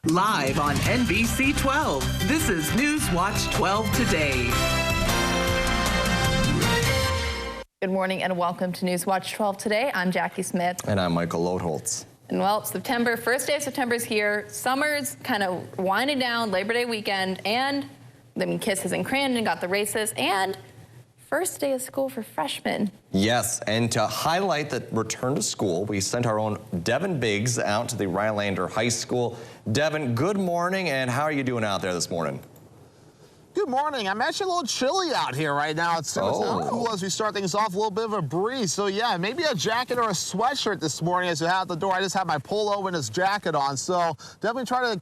Live on NBC 12, this is Newswatch 12 Today. Good morning and welcome to Newswatch 12 Today. I'm Jackie Smith. And I'm Michael Lodeholtz. And well, September, first day of September is here. Summer's kind of winding down, Labor Day weekend, and Kisses in Crandon got the races, and first day of school for freshmen. Yes, and to highlight the return to school, we sent our own Devin Biggs out to the Rhinelander High School. Devin, good morning, and how are you doing out there this morning? Good morning. I'm actually a little chilly out here right now. It's cool as we start things off, a little bit of a breeze. So yeah, maybe a jacket or a sweatshirt this morning as you head out the door. I just have my polo and this jacket on, so definitely try to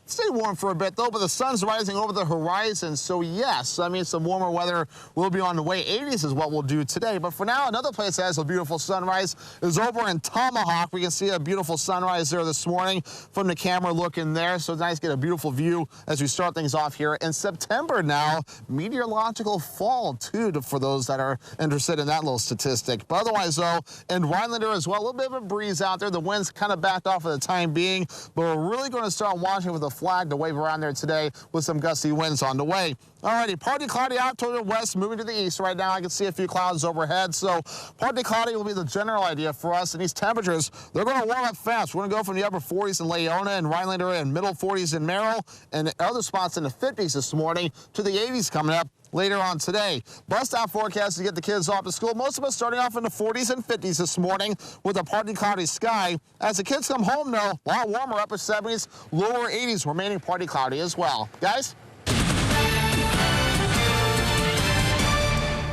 stay warm for a bit, though, but the sun's rising over the horizon, so yes, I mean, some warmer weather will be on the way. 80s is what we'll do today, but for now, another place that has a beautiful sunrise is over in Tomahawk. We can see a beautiful sunrise there this morning from the camera looking there, so it's nice to get a beautiful view as we start things off here in September now. Meteorological fall, too, for those that are interested in that little statistic. But otherwise, though, in Rhinelander as well, a little bit of a breeze out there. The wind's kind of backed off for the time being, but we're really going to start watching with a flag to wave around there today with some gusty winds on the way. Alrighty, partly cloudy out toward the west, moving to the east right now. I can see a few clouds overhead, so partly cloudy will be the general idea for us. And these temperatures, they're going to warm up fast. We're going to go from the upper 40s in Leona and Rhinelander and middle 40s in Merrill and other spots in the 50s this morning to the 80s coming up later on today. Bust out forecast to get the kids off to school. Most of us starting off in the 40s and 50s this morning with a partly cloudy sky. As the kids come home, though, a lot warmer, upper 70s, lower 80s, remaining partly cloudy as well. Guys?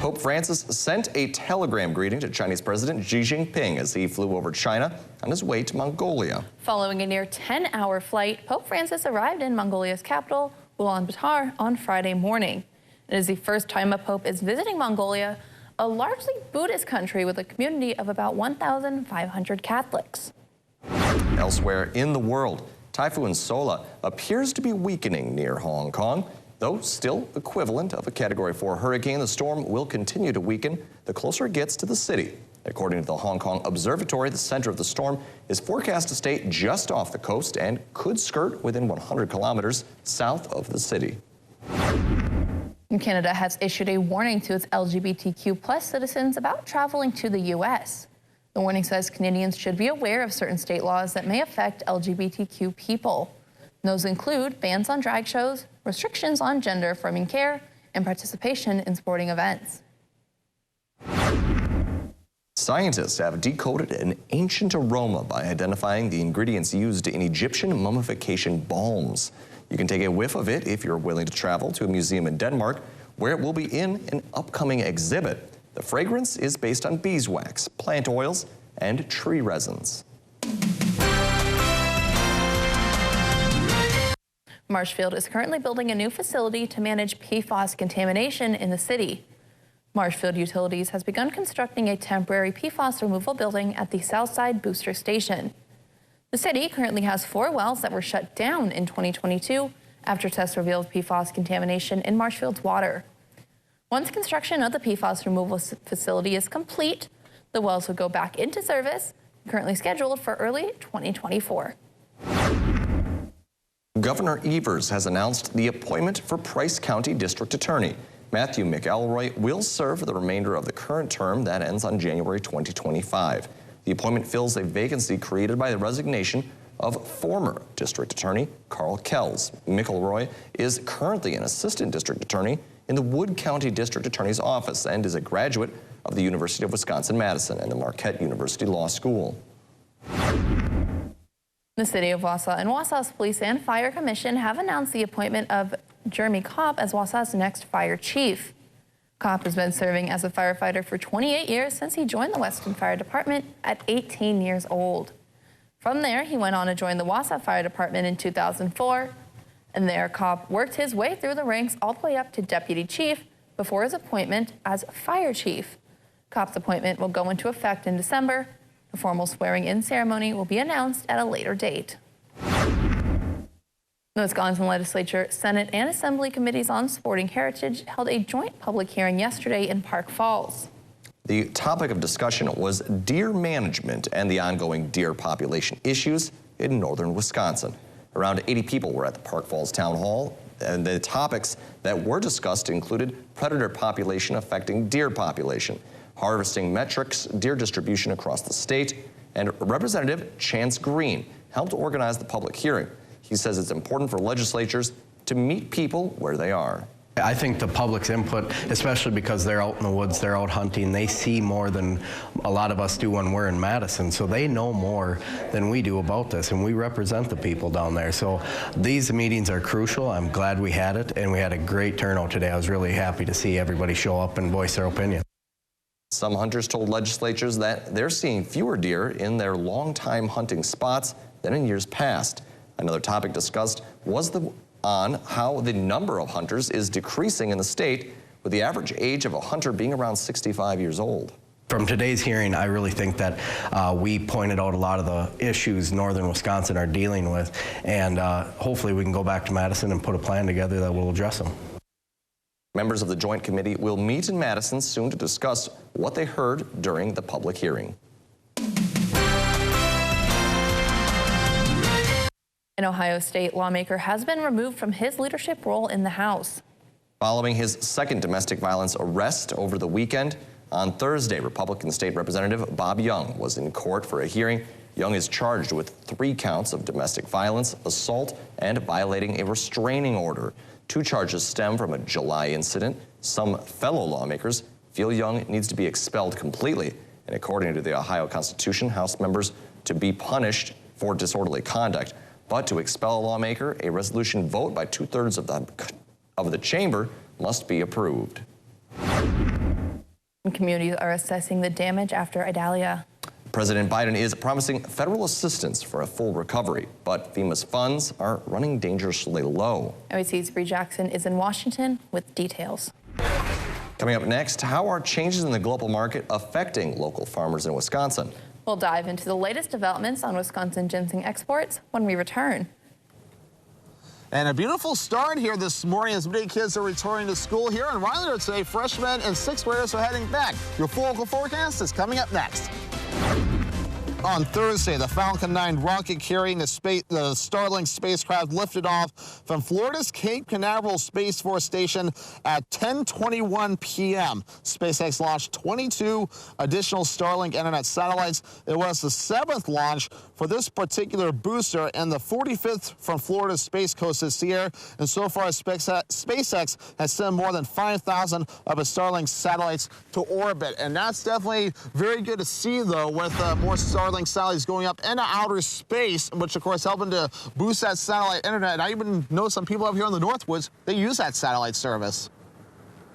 Pope Francis sent a telegram greeting to Chinese President Xi Jinping as he flew over China on his way to Mongolia. Following a near 10-hour flight, Pope Francis arrived in Mongolia's capital, Ulaanbaatar, on Friday morning. It is the first time a pope is visiting Mongolia, a largely Buddhist country with a community of about 1,500 Catholics. Elsewhere in the world, Typhoon Sola appears to be weakening near Hong Kong. Though still equivalent of a Category 4 hurricane, the storm will continue to weaken the closer it gets to the city. According to the Hong Kong Observatory, the center of the storm is forecast to stay just off the coast and could skirt within 100 kilometers south of the city. Canada has issued a warning to its LGBTQ+ citizens about traveling to the U.S. The warning says Canadians should be aware of certain state laws that may affect LGBTQ people. Those include bans on drag shows, restrictions on gender-affirming care, and participation in sporting events. Scientists have decoded an ancient aroma by identifying the ingredients used in Egyptian mummification balms. You can take a whiff of it if you're willing to travel to a museum in Denmark, where it will be in an upcoming exhibit. The fragrance is based on beeswax, plant oils, and tree resins. Marshfield is currently building a new facility to manage PFAS contamination in the city. Marshfield Utilities has begun constructing a temporary PFAS removal building at the Southside Booster Station. The city currently has 4 wells that were shut down in 2022 after tests revealed PFAS contamination in Marshfield's water. Once construction of the PFAS removal facility is complete, the wells will go back into service, currently scheduled for early 2024. Governor Evers has announced the appointment for Price County District Attorney. Matthew McElroy will serve the remainder of the current term that ends on January 2025. The appointment fills a vacancy created by the resignation of former District Attorney Carl Kells. McElroy is currently an Assistant District Attorney in the Wood County District Attorney's Office and is a graduate of the University of Wisconsin-Madison and the Marquette University Law School. The City of Wausau and Wausau's Police and Fire Commission have announced the appointment of Jeremy Kopp as Wausau's next fire chief. Kopp has been serving as a firefighter for 28 years since he joined the Weston Fire Department at 18 years old. From there, he went on to join the Wausau Fire Department in 2004. And there, Kopp worked his way through the ranks all the way up to deputy chief before his appointment as fire chief. Kopp's appointment will go into effect in December. The formal swearing-in ceremony will be announced at a later date. The Wisconsin Legislature, Senate, and Assembly Committees on Sporting Heritage held a joint public hearing yesterday in Park Falls. The topic of discussion was deer management and the ongoing deer population issues in northern Wisconsin. Around 80 people were at the Park Falls Town Hall, and the topics that were discussed included predator population affecting deer population, harvesting metrics, deer distribution across the state, and Representative Chance Green helped organize the public hearing. He says it's important for legislatures to meet people where they are. I think the public's input, especially because they're out in the woods, they're out hunting, they see more than a lot of us do when we're in Madison, so they know more than we do about this, and we represent the people down there. So these meetings are crucial. I'm glad we had it, and we had a great turnout today. I was really happy to see everybody show up and voice their opinion. Some hunters told legislatures that they're seeing fewer deer in their long-time hunting spots than in years past. Another topic discussed was on how the number of hunters is decreasing in the state, with the average age of a hunter being around 65 years old. From today's hearing, I really think that we pointed out a lot of the issues northern Wisconsin are dealing with, and hopefully we can go back to Madison and put a plan together that will address them. Members of the Joint Committee will meet in Madison soon to discuss what they heard during the public hearing. An Ohio State lawmaker has been removed from his leadership role in the House. Following his second domestic violence arrest over the weekend, on Thursday, Republican State Representative Bob Young was in court for a hearing. Young is charged with 3 counts of domestic violence, assault, and violating a restraining order. 2 charges stem from a July incident. Some fellow lawmakers feel Young needs to be expelled completely, and according to the Ohio Constitution, House members to be punished for disorderly conduct. But to expel a lawmaker, a resolution vote by 2/3 of the chamber must be approved. Communities are assessing the damage after Idalia. President Biden is promising federal assistance for a full recovery, but FEMA's funds are running dangerously low. OAC's Bree Jackson is in Washington with details. Coming up next, how are changes in the global market affecting local farmers in Wisconsin? We'll dive into the latest developments on Wisconsin ginseng exports when we return. And a beautiful start here this morning as many kids are returning to school here in Rhinelander today. Freshmen and 6th graders are heading back. Your full local forecast is coming up next. On Thursday, the Falcon 9 rocket carrying the Starlink spacecraft lifted off from Florida's Cape Canaveral Space Force Station at 10:21 p.m. SpaceX launched 22 additional Starlink internet satellites. It was the 7th launch for this particular booster and the 45th from Florida's Space Coast this year. And so far, SpaceX has sent more than 5,000 of its Starlink satellites to orbit. And that's definitely very good to see, though, with more Starlink satellites going up into outer space, which of course helping to boost that satellite internet. And I even know some people up here in the Northwoods, they use that satellite service.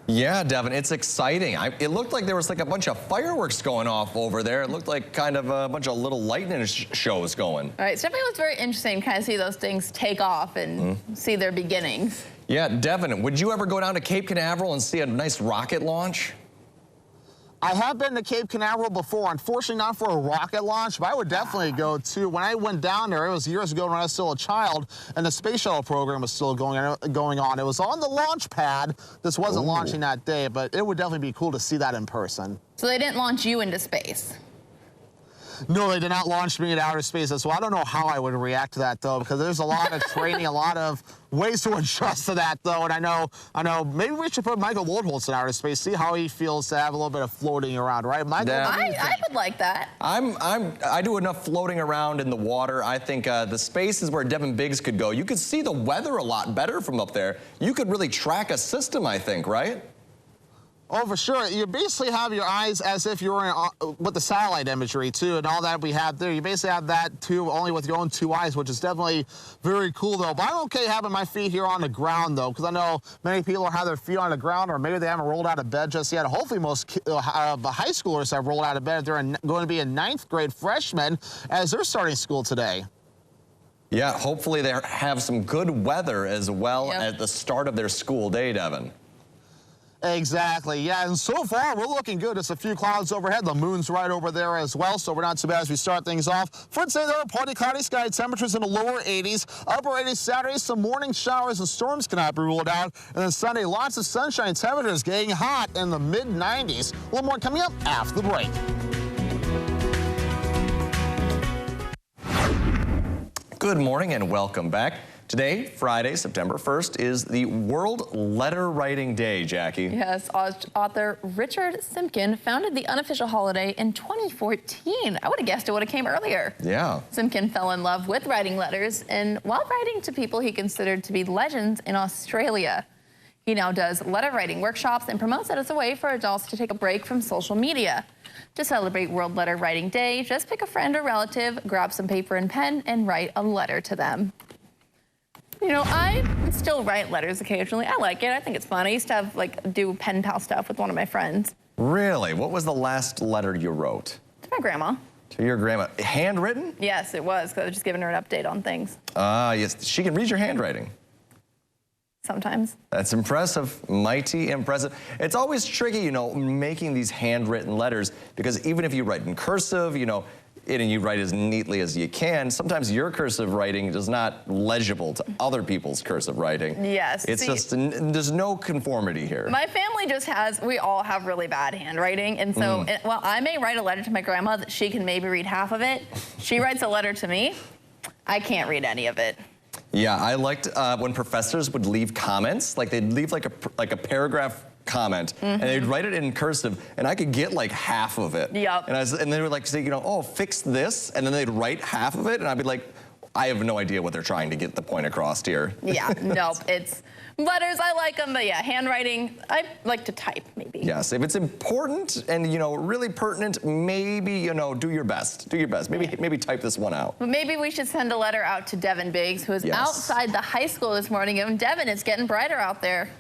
Yeah, Devin, it's exciting. It looked like there was like a bunch of fireworks going off over there. It looked like kind of a bunch of little lightning shows going. All right, Stephanie, it was very interesting to kind of see those things take off and see their beginnings. Yeah, Devin, would you ever go down to Cape Canaveral and see a nice rocket launch? I have been to Cape Canaveral before, unfortunately not for a rocket launch, but I would definitely go to. When I went down there, it was years ago when I was still a child, and the space shuttle program was still going on. It was on the launch pad. This wasn't launching that day, but it would definitely be cool to see that in person. So they didn't launch you into space? No, they did not launch me into outer space. So I don't know how I would react to that, though, because there's a lot of training, a lot of ways to adjust to that, though. And I know, maybe we should put Michael Lodeholtz in outer space, see how he feels to have a little bit of floating around, right? Michael, I would like that. I do enough floating around in the water. I think the spaces where Devin Biggs could go, you could see the weather a lot better from up there. You could really track a system, I think, right? Oh, for sure. You basically have your eyes as if you were with the satellite imagery, too, and all that we have there. You basically have that, too, only with your own 2 eyes, which is definitely very cool, though. But I'm okay having my feet here on the ground, though, because I know many people have their feet on the ground, or maybe they haven't rolled out of bed just yet. Hopefully, most high schoolers have rolled out of bed. They're going to be a 9th grade freshmen as they're starting school today. Yeah, hopefully they have some good weather as well at the start of their school day, Devin. Exactly, yeah, and so far we're looking good. Just a few clouds overhead. The moon's right over there as well, so we're not too bad as we start things off. For today, there are partly cloudy sky, temperatures in the lower 80s. Upper 80s Saturday, some morning showers and storms cannot be ruled out. And then Sunday, lots of sunshine, temperatures getting hot in the mid-90s. A little more coming up after the break. Good morning and welcome back. Today, Friday, September 1st, is the World Letter Writing Day, Jackie. Yes, author Richard Simkin founded the unofficial holiday in 2014. I would have guessed it would have came earlier. Yeah. Simkin fell in love with writing letters and while writing to people he considered to be legends in Australia. He now does letter writing workshops and promotes it as a way for adults to take a break from social media. To celebrate World Letter Writing Day, just pick a friend or relative, grab some paper and pen, and write a letter to them. You know, I still write letters occasionally. I like it. I think it's fun. I used to have, do pen pal stuff with one of my friends. Really? What was the last letter you wrote? To my grandma. To your grandma. Handwritten? Yes, it was, because I was just giving her an update on things. Yes. She can read your handwriting. Sometimes. That's impressive. Mighty impressive. It's always tricky, you know, making these handwritten letters, because even if you write in cursive, you know, and you write as neatly as you can, sometimes your cursive writing is not legible to other people's cursive writing. Yes. It's just, there's no conformity here. My family just we all have really bad handwriting. And so, while I may write a letter to my grandma that she can maybe read half of it, she writes a letter to me, I can't read any of it. Yeah, I liked when professors would leave comments, like they'd leave like a paragraph comment, and they'd write it in cursive, and I could get like half of it. Yep. And they would like say, you know, oh, fix this, and then they'd write half of it, and I'd be like, I have no idea what they're trying to get the point across here. Yeah, nope, it's letters, I like them, but yeah, handwriting, I like to type, maybe. Yes, if it's important and, you know, really pertinent, maybe, you know, do your best. Do your best. Maybe type this one out. But maybe we should send a letter out to Devin Biggs, who is outside the high school this morning. And Devin, it's getting brighter out there.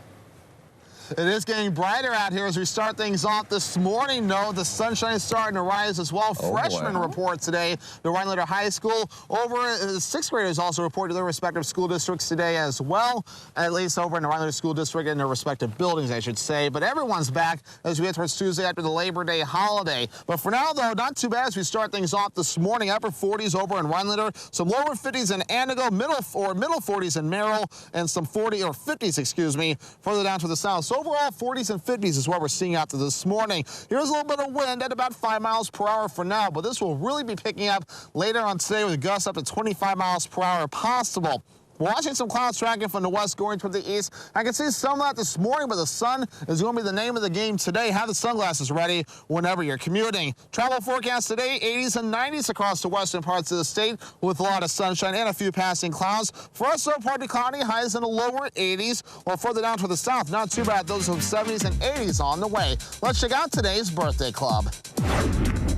It is getting brighter out here as we start things off this morning. No, the sunshine is starting to rise as well. Freshmen report today to Rhinelander High School. Over sixth graders also report to their respective school districts today as well, at least over in the Rhinelander School District in their respective buildings, I should say. But everyone's back as we head towards Tuesday after the Labor Day holiday. But for now, though, not too bad as we start things off this morning. Upper 40s over in Rhinelander, some lower 50s in Antigo, middle 40s in Merrill, and some 50s, excuse me, further down to the south. So overall, 40s and 50s is what we're seeing out this morning. Here's a little bit of wind at about 5 miles per hour for now, but this will really be picking up later on today with gusts up to 25 miles per hour possible. Watching some clouds tracking from the west going toward the east. I can see some of that this morning, but the sun is going to be the name of the game today. Have the sunglasses ready whenever you're commuting. Travel forecast today, 80s and 90s across the western parts of the state with a lot of sunshine and a few passing clouds. For us, though, partly cloudy, highs in the lower 80s, while further down to the south, not too bad. Those of 70s and 80s on the way. Let's check out today's birthday club.